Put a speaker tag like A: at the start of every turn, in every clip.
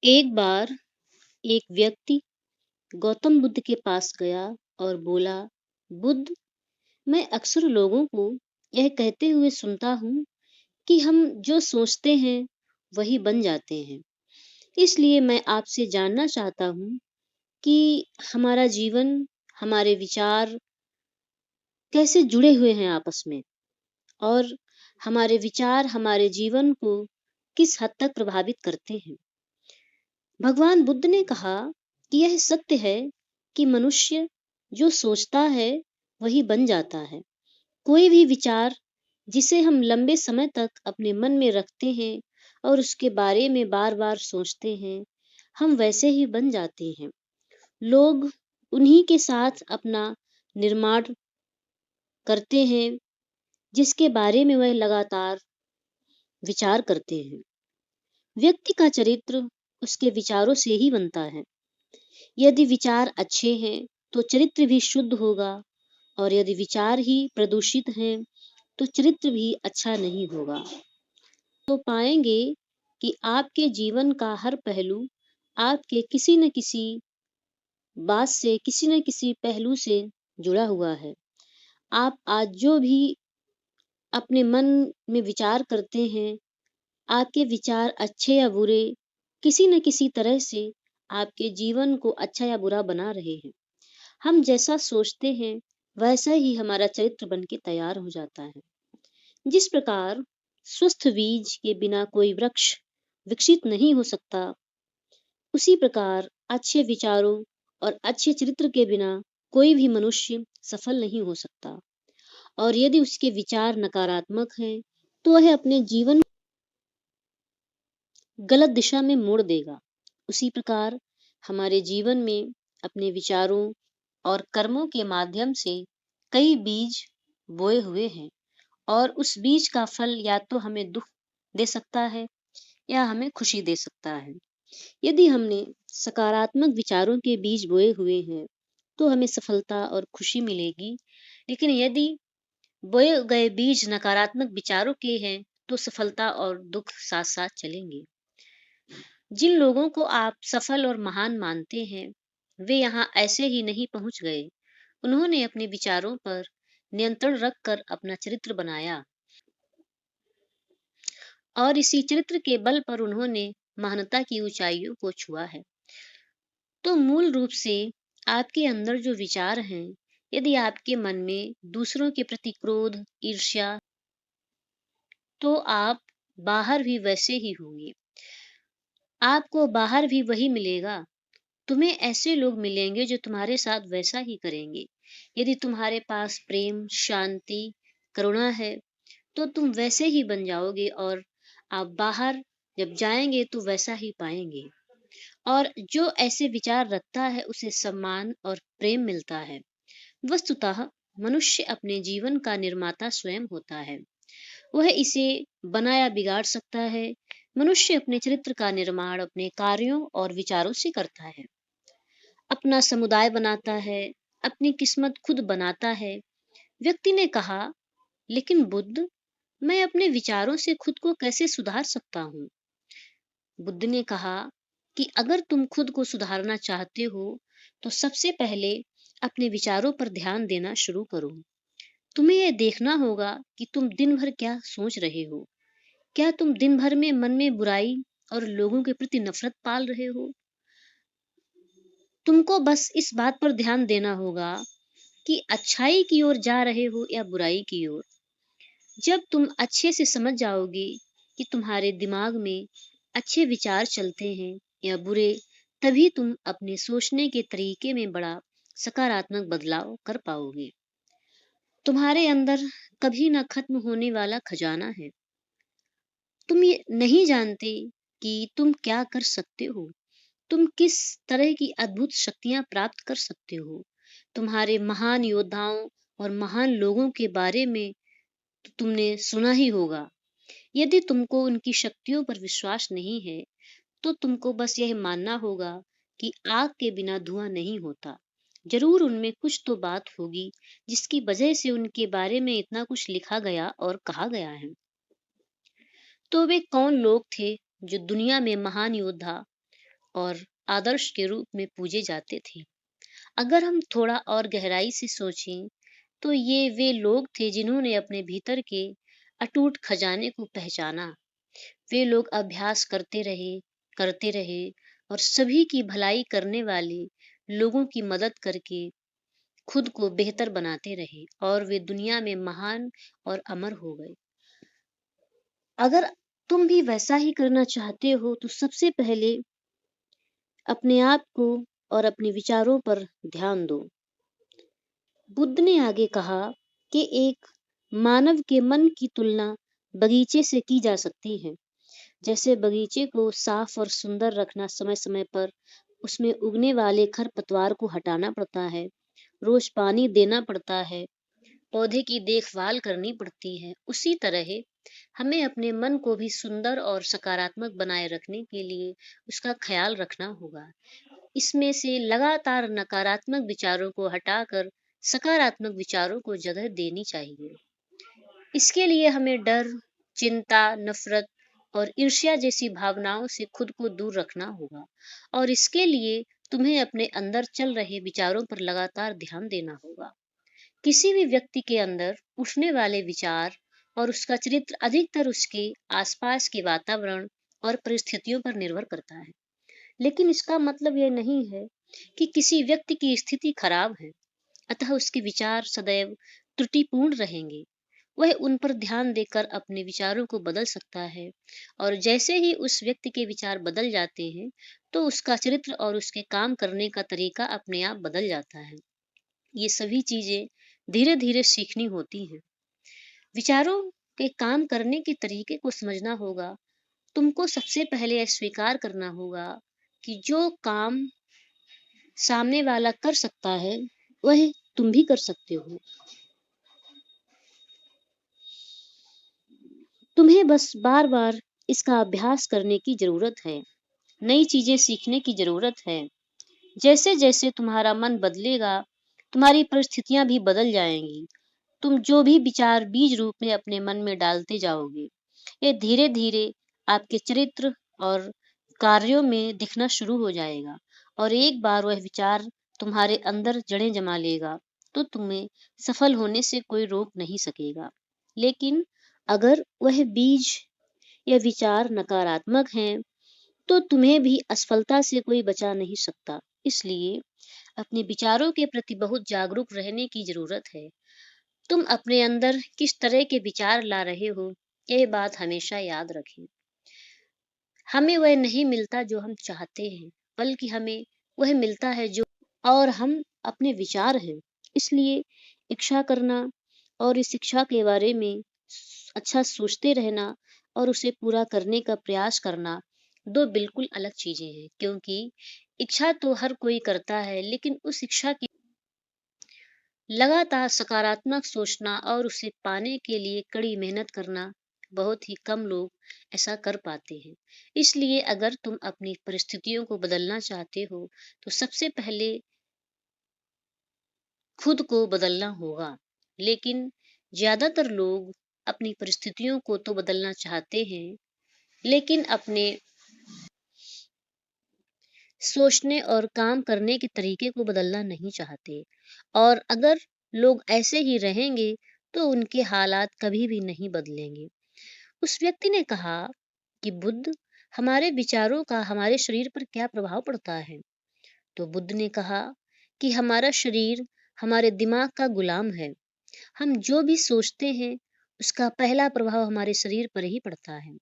A: एक बार एक व्यक्ति गौतम बुद्ध के पास गया और बोला, बुद्ध, मैं अक्सर लोगों को यह कहते हुए सुनता हूँ कि हम जो सोचते हैं वही बन जाते हैं। इसलिए मैं आपसे जानना चाहता हूँ कि हमारा जीवन, हमारे विचार कैसे जुड़े हुए हैं आपस में, और हमारे विचार हमारे जीवन को किस हद तक प्रभावित करते हैं। भगवान बुद्ध ने कहा कि यह सत्य है कि मनुष्य जो सोचता है वही बन जाता है। कोई भी विचार जिसे हम लंबे समय तक अपने मन में रखते हैं और उसके बारे में बार बार सोचते हैं, हम वैसे ही बन जाते हैं। लोग उन्हीं के साथ अपना निर्माण करते हैं जिसके बारे में वह लगातार विचार करते हैं। व्यक्ति का चरित्र उसके विचारों से ही बनता है। यदि विचार अच्छे हैं तो चरित्र भी शुद्ध होगा, और यदि विचार ही प्रदूषित हैं तो चरित्र भी अच्छा नहीं होगा। तो पाएंगे कि आपके जीवन का हर पहलू आपके किसी न किसी बात से, किसी न किसी पहलू से जुड़ा हुआ है। आप आज जो भी अपने मन में विचार करते हैं, आपके विचार अच्छे या बुरे किसी न किसी तरह से आपके जीवन को अच्छा या बुरा बना रहे हैं। हम जैसा सोचते हैं वैसा ही हमारा चरित्र बन के तैयार हो जाता है। जिस प्रकार स्वस्थ बीज के बिना कोई वृक्ष विकसित नहीं हो सकता, उसी प्रकार अच्छे विचारों और अच्छे चरित्र के बिना कोई भी मनुष्य सफल नहीं हो सकता। और यदि उसके विचार नकारात्मक हैं तो वह अपने जीवन गलत दिशा में मोड़ देगा। उसी प्रकार हमारे जीवन में अपने विचारों और कर्मों के माध्यम से कई बीज बोए हुए हैं, और उस बीज का फल या तो हमें दुख दे सकता है या हमें खुशी दे सकता है। यदि हमने सकारात्मक विचारों के बीज बोए हुए हैं तो हमें सफलता और खुशी मिलेगी, लेकिन यदि बोए गए बीज नकारात्मक विचारों के हैं तो सफलता और दुख साथ साथ चलेंगे। जिन लोगों को आप सफल और महान मानते हैं, वे यहाँ ऐसे ही नहीं पहुंच गए। उन्होंने अपने विचारों पर नियंत्रण रखकर अपना चरित्र बनाया, और इसी चरित्र के बल पर उन्होंने महानता की ऊंचाइयों को छुआ है। तो मूल रूप से आपके अंदर जो विचार हैं, यदि आपके मन में दूसरों के प्रति क्रोध, ईर्ष्या, तो आप बाहर भी वैसे ही होंगे। आपको बाहर भी वही मिलेगा। तुम्हें ऐसे लोग मिलेंगे जो तुम्हारे साथ वैसा ही करेंगे। यदि तुम्हारे पास प्रेम, शांति, करुणा है तो तुम वैसे ही बन जाओगे, और आप बाहर जब जाएंगे तो वैसा ही पाएंगे। और जो ऐसे विचार रखता है उसे सम्मान और प्रेम मिलता है। वस्तुतः मनुष्य अपने जीवन का निर्माता स्वयं होता है। वह इसे बना या बिगाड़ सकता है। मनुष्य अपने चरित्र का निर्माण अपने कार्यों और विचारों से करता है, अपना समुदाय बनाता है, अपनी किस्मत खुद बनाता है। व्यक्ति ने कहा, लेकिन बुद्ध, मैं अपने विचारों से खुद को कैसे सुधार सकता हूँ? बुद्ध ने कहा कि अगर तुम खुद को सुधारना चाहते हो तो सबसे पहले अपने विचारों पर ध्यान देना शुरू करो। तुम्हें यह देखना होगा कि तुम दिन भर क्या सोच रहे हो। क्या तुम दिन भर में मन में बुराई और लोगों के प्रति नफरत पाल रहे हो? तुमको बस इस बात पर ध्यान देना होगा कि अच्छाई की ओर जा रहे हो या बुराई की ओर। जब तुम अच्छे से समझ जाओगे कि तुम्हारे दिमाग में अच्छे विचार चलते हैं या बुरे, तभी तुम अपने सोचने के तरीके में बड़ा सकारात्मक बदलाव कर पाओगे। तुम्हारे अंदर कभी ना खत्म होने वाला खजाना है। तुम ये नहीं जानते कि तुम क्या कर सकते हो, तुम किस तरह की अद्भुत शक्तियां प्राप्त कर सकते हो। तुम्हारे महान योद्धाओं और महान लोगों के बारे में तो तुमने सुना ही होगा। यदि तुमको उनकी शक्तियों पर विश्वास नहीं है तो तुमको बस यह मानना होगा कि आग के बिना धुआं नहीं होता। जरूर उनमें कुछ तो बात होगी जिसकी वजह से उनके बारे में इतना कुछ लिखा गया और कहा गया है। तो वे कौन लोग थे जो दुनिया में महान योद्धा और आदर्श के रूप में पूजे जाते थे। अगर हम थोड़ा और गहराई से सोचें तो ये वे लोग थे जिन्होंने अपने भीतर के अटूट खजाने को पहचाना। वे लोग अभ्यास करते रहे और सभी की भलाई करने वाले लोगों की मदद करके खुद को बेहतर बनाते रहे और वे दुनिया में महान और अमर हो गए। अगर तुम भी वैसा ही करना चाहते हो तो सबसे पहले अपने आप को और अपने विचारों पर ध्यान दो। बुद्ध ने आगे कहा कि एक मानव के मन की तुलना बगीचे से की जा सकती है। जैसे बगीचे को साफ और सुंदर रखना, समय समय पर उसमें उगने वाले खरपतवार को हटाना पड़ता है, रोज पानी देना पड़ता है, पौधे की देखभाल करनी पड़ती है, उसी तरह हमें अपने मन को भी सुंदर और सकारात्मक बनाए रखने के लिए उसका ख्याल रखना होगा। इसमें से लगातार नकारात्मक विचारों को हटाकर सकारात्मक विचारों को जगह देनी चाहिए। इसके लिए हमें डर, चिंता, नफरत और ईर्ष्या जैसी भावनाओं से खुद को दूर रखना होगा और इसके लिए तुम्हें अपने अंदर चल रहे विचारों पर लगातार ध्यान देना होगा। किसी भी व्यक्ति के अंदर उठने वाले विचार और उसका चरित्र अधिकतर उसके आसपास के वातावरण और परिस्थितियों पर निर्भर करता है। लेकिन इसका मतलब यह नहीं है कि किसी व्यक्ति की स्थिति खराब है, अतः उसके विचार सदैव त्रुटिपूर्ण रहेंगे। वह उन पर ध्यान देकर अपने विचारों को बदल सकता है और जैसे ही उस व्यक्ति के विचार बदल जाते हैं तो उसका चरित्र और उसके काम करने का तरीका अपने आप बदल जाता है। ये सभी चीजें धीरे धीरे सीखनी होती हैं। विचारों के काम करने के तरीके को समझना होगा। तुमको सबसे पहले यह स्वीकार करना होगा कि जो काम सामने वाला कर सकता है वह तुम भी कर सकते हो। तुम्हें बस बार बार इसका अभ्यास करने की जरूरत है, नई चीजें सीखने की जरूरत है। जैसे जैसे तुम्हारा मन बदलेगा तुम्हारी परिस्थितियां भी बदल जाएंगी। तुम जो भी विचार बीज रूप में अपने मन में डालते जाओगे ये धीरे धीरे आपके चरित्र और कार्यों में दिखना शुरू हो जाएगा और एक बार वह विचार तुम्हारे अंदर जड़ें जमा लेगा तो तुम्हें सफल होने से कोई रोक नहीं सकेगा। लेकिन अगर वह बीज या विचार नकारात्मक हैं तो तुम्हें भी असफलता से कोई बचा नहीं सकता। इसलिए अपने विचारों के प्रति बहुत जागरूक रहने की जरूरत है। तुम अपने अंदर किस तरह के विचार ला रहे हो यह बात हमेशा याद रखें। हमें वह नहीं मिलता जो हम चाहते हैं, बल्कि हमें वह मिलता है जो और हम अपने विचार हैं। इसलिए इच्छा करना और इस इच्छा के बारे में अच्छा सोचते रहना और उसे पूरा करने का प्रयास करना दो बिल्कुल अलग चीजें हैं। क्योंकि इच्छा तो हर कोई करता है, लेकिन उस इच्छा की लगातार सकारात्मक सोचना और उसे पाने के लिए कड़ी मेहनत करना बहुत ही कम लोग ऐसा कर पाते हैं। इसलिए अगर तुम अपनी परिस्थितियों को बदलना चाहते हो तो सबसे पहले खुद को बदलना होगा। लेकिन ज्यादातर लोग अपनी परिस्थितियों को तो बदलना चाहते हैं लेकिन अपने सोचने और काम करने के तरीके को बदलना नहीं चाहते। और अगर लोग ऐसे ही रहेंगे तो उनके हालात कभी भी नहीं बदलेंगे। उस व्यक्ति ने कहा कि बुद्ध, हमारे विचारों का हमारे शरीर पर क्या प्रभाव पड़ता है? तो बुद्ध ने कहा कि हमारा शरीर हमारे दिमाग का गुलाम है। हम जो भी सोचते हैं उसका पहला प्रभाव हमारे शरीर पर ही पड़ता है।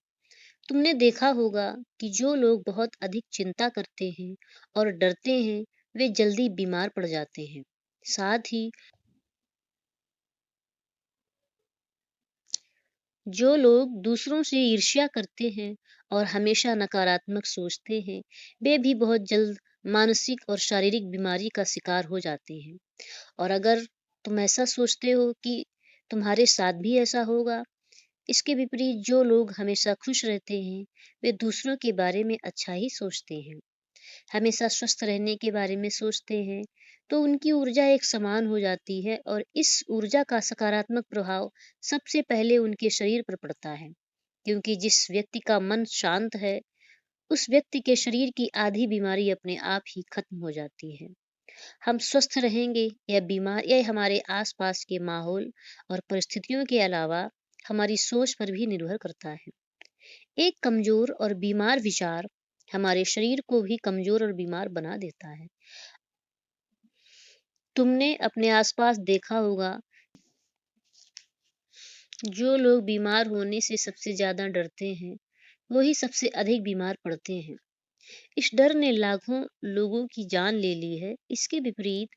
A: तुमने देखा होगा कि जो लोग बहुत अधिक चिंता करते हैं और डरते हैं वे जल्दी बीमार पड़ जाते हैं। साथ ही जो लोग दूसरों से ईर्ष्या करते हैं और हमेशा नकारात्मक सोचते हैं वे भी बहुत जल्द मानसिक और शारीरिक बीमारी का शिकार हो जाते हैं। और अगर तुम ऐसा सोचते हो कि तुम्हारे साथ भी ऐसा होगा, इसके विपरीत जो लोग हमेशा खुश रहते हैं वे दूसरों के बारे में अच्छा ही सोचते हैं, हमेशा स्वस्थ रहने के बारे में सोचते हैं, तो उनकी ऊर्जा एक समान हो जाती है और इस ऊर्जा का सकारात्मक प्रभाव सबसे पहले उनके शरीर पर पड़ता है। क्योंकि जिस व्यक्ति का मन शांत है उस व्यक्ति के शरीर की आधी बीमारी अपने आप ही खत्म हो जाती है। हम स्वस्थ रहेंगे या बीमार, यह हमारे आसपास के माहौल और परिस्थितियों के अलावा हमारी सोच पर भी निर्भर करता है। एक कमजोर और बीमार विचार हमारे शरीर को भी कमजोर और बीमार बना देता है। तुमने अपने आसपास देखा होगा, जो लोग बीमार होने से सबसे ज्यादा डरते हैं, वही सबसे अधिक बीमार पड़ते हैं। इस डर ने लाखों लोगों की जान ले ली है। इसके विपरीत,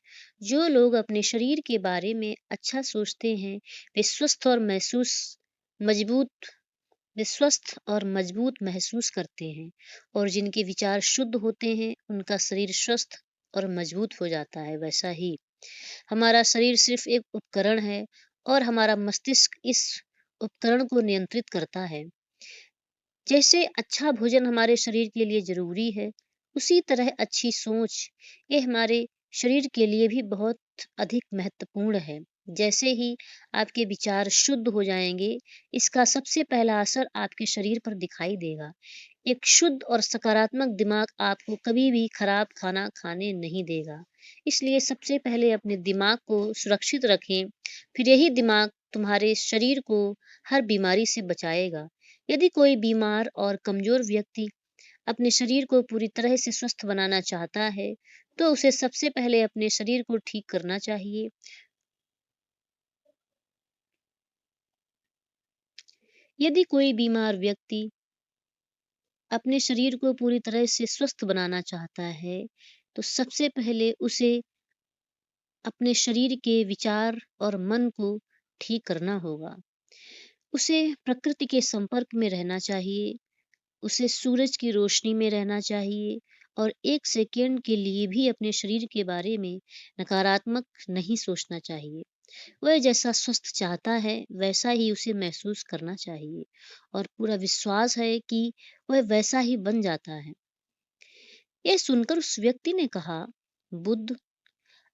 A: जो लोग अपने शरीर के बारे में अच्छा सोचते हैं, वे मजबूत स्वस्थ और मजबूत महसूस करते हैं, और जिनके विचार शुद्ध होते हैं, उनका शरीर स्वस्थ और मजबूत हो जाता है। वैसा ही हमारा शरीर सिर्फ एक उपकरण है, और हमारा मस्तिष्क इस उपकरण को नियंत्रित करता है। जैसे अच्छा भोजन हमारे शरीर के लिए जरूरी है, उसी तरह अच्छी सोच ये हमारे शरीर के लिए भी बहुत अधिक महत्वपूर्ण है। जैसे ही आपके विचार शुद्ध हो जाएंगे, इसका सबसे पहला असर आपके शरीर पर दिखाई देगा। एक शुद्ध और सकारात्मक दिमाग आपको कभी भी खराब खाना खाने नहीं देगा। इसलिए सबसे पहले अपने दिमाग को सुरक्षित रखें, फिर यही दिमाग तुम्हारे शरीर को हर बीमारी से बचाएगा। यदि कोई बीमार और कमजोर व्यक्ति अपने शरीर को पूरी तरह से स्वस्थ बनाना चाहता है, तो उसे सबसे पहले अपने शरीर को ठीक करना चाहिए। यदि कोई बीमार व्यक्ति अपने शरीर को पूरी तरह से स्वस्थ बनाना चाहता है, तो सबसे पहले उसे अपने शरीर के विचार और मन को ठीक करना होगा। उसे प्रकृति के संपर्क में रहना चाहिए, उसे सूरज की रोशनी में रहना चाहिए, और एक सेकंड के लिए भी अपने शरीर के बारे में नकारात्मक नहीं सोचना चाहिए। वह जैसा स्वस्थ चाहता है, वैसा ही उसे महसूस करना चाहिए, और पूरा विश्वास है कि वह वैसा ही बन जाता है। यह सुनकर उस व्यक्ति ने कहा, बुद्ध,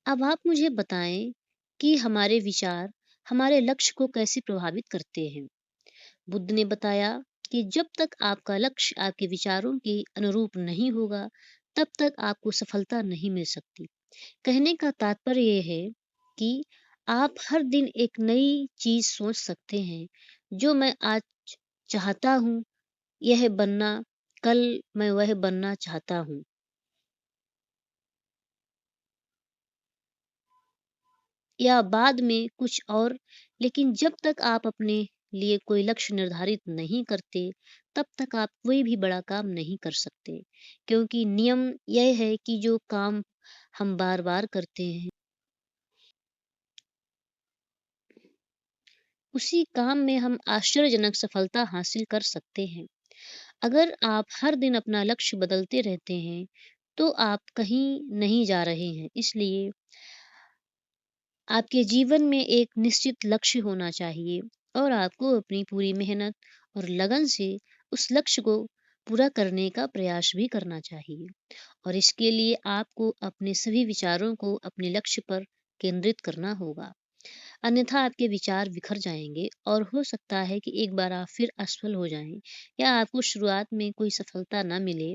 A: अब आप मुझे बताएं कि हमारे विचार हमारे लक्ष्य को कैसे प्रभावित करते हैं। बुद्ध ने बताया कि जब तक आपका लक्ष्य आपके विचारों के अनुरूप नहीं होगा, तब तक आपको सफलता नहीं मिल सकती। कहने का तात्पर्य यह है कि आप हर दिन एक नई चीज सोच सकते हैं। जो मैं आज चाहता हूँ यह बनना, कल मैं वह बनना चाहता हूँ। या बाद में कुछ और। लेकिन जब तक आप अपने लिए कोई लक्ष्य निर्धारित नहीं करते, तब तक आप कोई भी बड़ा काम नहीं कर सकते। क्योंकि नियम यह है कि जो काम हम बार बार करते हैं, उसी काम में हम आश्चर्यजनक सफलता हासिल कर सकते हैं। अगर आप हर दिन अपना लक्ष्य बदलते रहते हैं, तो आप कहीं नहीं जा रहे हैं। इसलिए आपके जीवन में एक निश्चित लक्ष्य होना चाहिए, और आपको अपनी पूरी मेहनत और लगन से उस लक्ष्य को पूरा करने का प्रयास भी करना चाहिए। और इसके लिए आपको अपने सभी विचारों को अपने लक्ष्य पर केंद्रित करना होगा। अन्यथा आपके विचार बिखर जाएंगे, और हो सकता है कि एक बार आप फिर असफल हो जाएं, या आपको शुरुआत में कोई सफलता न मिले,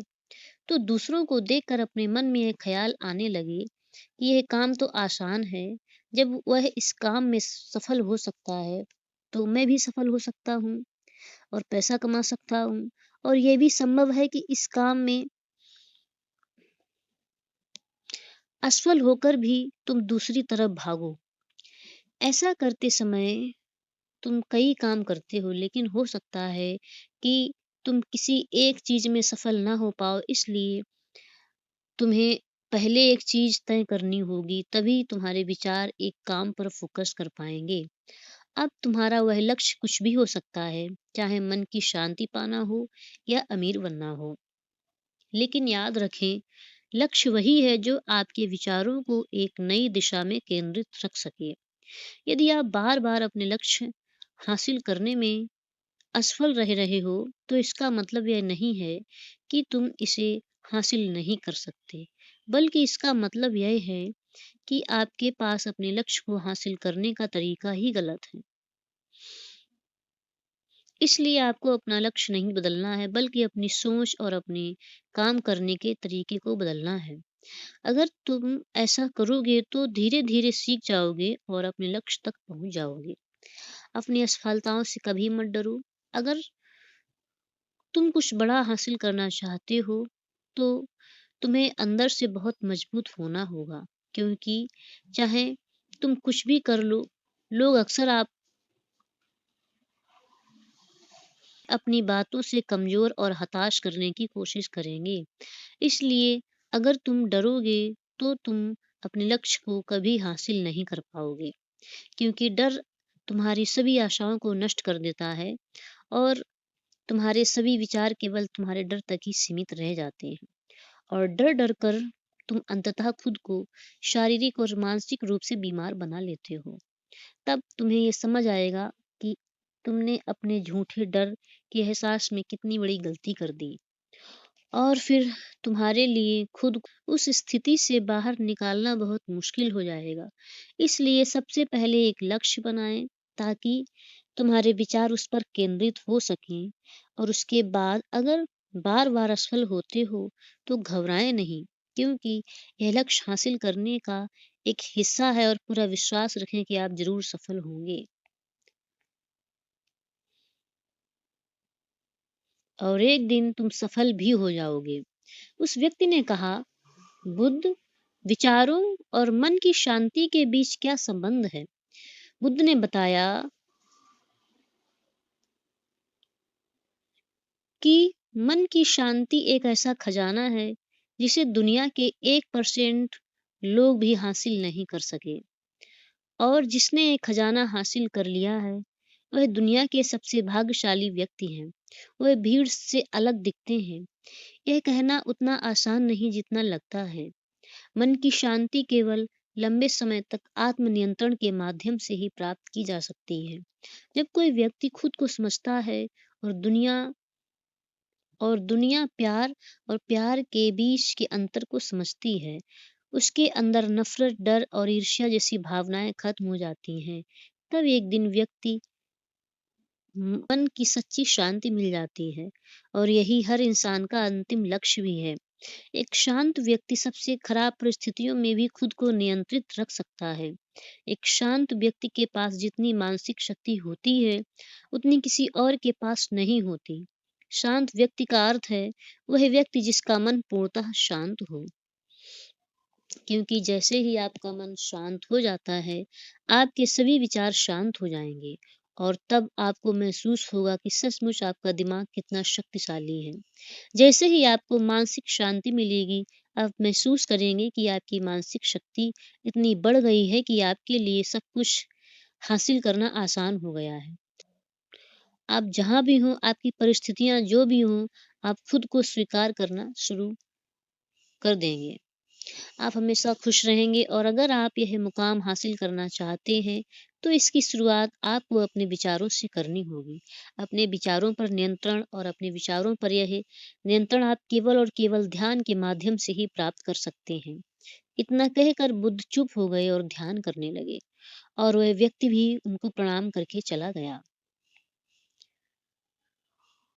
A: तो दूसरों को देखकर अपने मन में यह ख्याल आने लगे कि यह काम तो आसान है। जब वह इस काम में सफल हो सकता है, तो मैं भी सफल हो सकता हूँ और पैसा कमा सकता हूँ। और यह भी संभव है कि इस काम में असफल होकर भी तुम दूसरी तरफ भागो। ऐसा करते समय तुम कई काम करते हो, लेकिन हो सकता है कि तुम किसी एक चीज में सफल ना हो पाओ। इसलिए तुम्हें पहले एक चीज तय करनी होगी, तभी तुम्हारे विचार एक काम पर फोकस कर पाएंगे। अब तुम्हारा वह लक्ष्य कुछ भी हो सकता है, चाहे मन की शांति पाना हो या अमीर बनना हो। लेकिन याद रखें, लक्ष्य वही है जो आपके विचारों को एक नई दिशा में केंद्रित रख सके। यदि आप बार बार अपने लक्ष्य हासिल करने में असफल रह रहे हो, तो इसका मतलब यह नहीं है कि तुम इसे हासिल नहीं कर सकते, बल्कि इसका मतलब यह है कि आपके पास अपने लक्ष्य को हासिल करने का तरीका ही गलत है। इसलिए आपको अपना लक्ष्य नहीं बदलना है, बल्कि अपनी सोच और अपने काम करने के तरीके को बदलना है। अगर तुम ऐसा करोगे तो धीरे-धीरे सीख जाओगे और अपने लक्ष्य तक पहुँच जाओगे। अपनी असफलताओं से कभी मत डरो। अगर तुम कुछ बड़ा हासिल करना चाहते हो, तो तुम्हें अंदर से बहुत मजबूत होना होगा, क्योंकि चाहे तुम कुछ भी कर लो, लोग अक्सर आप अपनी बातों से कमज़ोर और हताश करने की कोशिश करेंगे। इसलिए अगर तुम डरोगे, तो तुम अपने लक्ष्य को कभी हासिल नहीं कर पाओगे, क्योंकि डर तुम्हारी सभी आशाओं को नष्ट कर देता है और तुम्हारे सभी विचार केवल तुम्हारे डर तक ही सीमित रह जाते हैं। और डर-डर कर तुम अंततः खुद को शारीरिक और मानसिक रूप से बीमार बना लेते हो। तब तुम्हें ये समझ आएगा कि तुमने अपने झूठे डर के एहसास में कितनी बड़ी गलती कर दी, और फिर तुम्हारे लिए खुद उस स्थिति से बाहर निकालना बहुत मुश्किल हो जाएगा। इसलिए सबसे पहले एक लक्ष्य बनाएँ, ताकि तुम्हारे विचार उस पर केंद्रित हो सकें, और उसके बाद अगर बार-बार असफल होते हो तो घबराएँ नहीं, क्योंकि यह लक्ष्य हासिल करने का एक हिस्सा है और पूरा विश्वास रखें कि आप ज़रूर सफल होंगे। और एक दिन तुम सफल भी हो जाओगे। उस व्यक्ति ने कहा, बुद्ध, विचारों और मन की शांति के बीच क्या संबंध है? बुद्ध ने बताया कि मन की शांति एक ऐसा खजाना है जिसे दुनिया के 1% लोग भी हासिल नहीं कर सके, और जिसने ये खजाना हासिल कर लिया है, वह दुनिया के सबसे भाग्यशाली व्यक्ति हैं। वह भीड़ से अलग दिखते हैं। यह कहना उतना आसान नहीं जितना लगता है। मन की शांति केवल लंबे समय तक आत्मनियंत्रण के माध्यम से ही प्राप्त की जा सकती है। जब कोई व्यक्ति खुद को समझता है और दुनिया प्यार और प्यार के बीच के अंतर को समझती है, उसके अंदर नफ़रत, डर और ईर्ष्या जैसी भावनाएँ खत्म हो जाती हैं। तब एक दिन व्यक्ति मन की सच्ची शांति मिल जाती है, और यही हर इंसान का अंतिम लक्ष्य भी है। एक शांत व्यक्ति सबसे खराब परिस्थितियों में भी खुद को नियंत्रित रख सकता है। एक शांत व्यक्ति के पास जितनी मानसिक शक्ति होती है, उतनी किसी और के पास नहीं होती। शांत व्यक्ति का अर्थ है वह व्यक्ति जिसका मन पूर्णतः शांत हो, क्योंकि जैसे ही आपका मन शांत हो जाता है, आपके सभी विचार शांत हो जाएँगे, और तब आपको महसूस होगा कि सचमुच आपका दिमाग कितना शक्तिशाली है। जैसे ही आपको मानसिक शांति मिलेगी, आप महसूस करेंगे कि आपकी मानसिक शक्ति इतनी बढ़ गई है कि आपके लिए सब कुछ हासिल करना आसान हो गया है। आप जहाँ भी हों, आपकी परिस्थितियाँ जो भी हों, आप खुद को स्वीकार करना शुरू कर देंगे। आप हमेशा खुश रहेंगे, और अगर आप यह मुकाम हासिल करना चाहते हैं, तो इसकी शुरुआत आपको अपने विचारों से करनी होगी। अपने विचारों पर नियंत्रण, और अपने विचारों पर यह नियंत्रण आप केवल और केवल ध्यान के माध्यम से ही प्राप्त कर सकते हैं। इतना कहकर बुद्ध चुप हो गए और ध्यान करने लगे, और वह व्यक्ति भी उनको प्रणाम करके चला गया।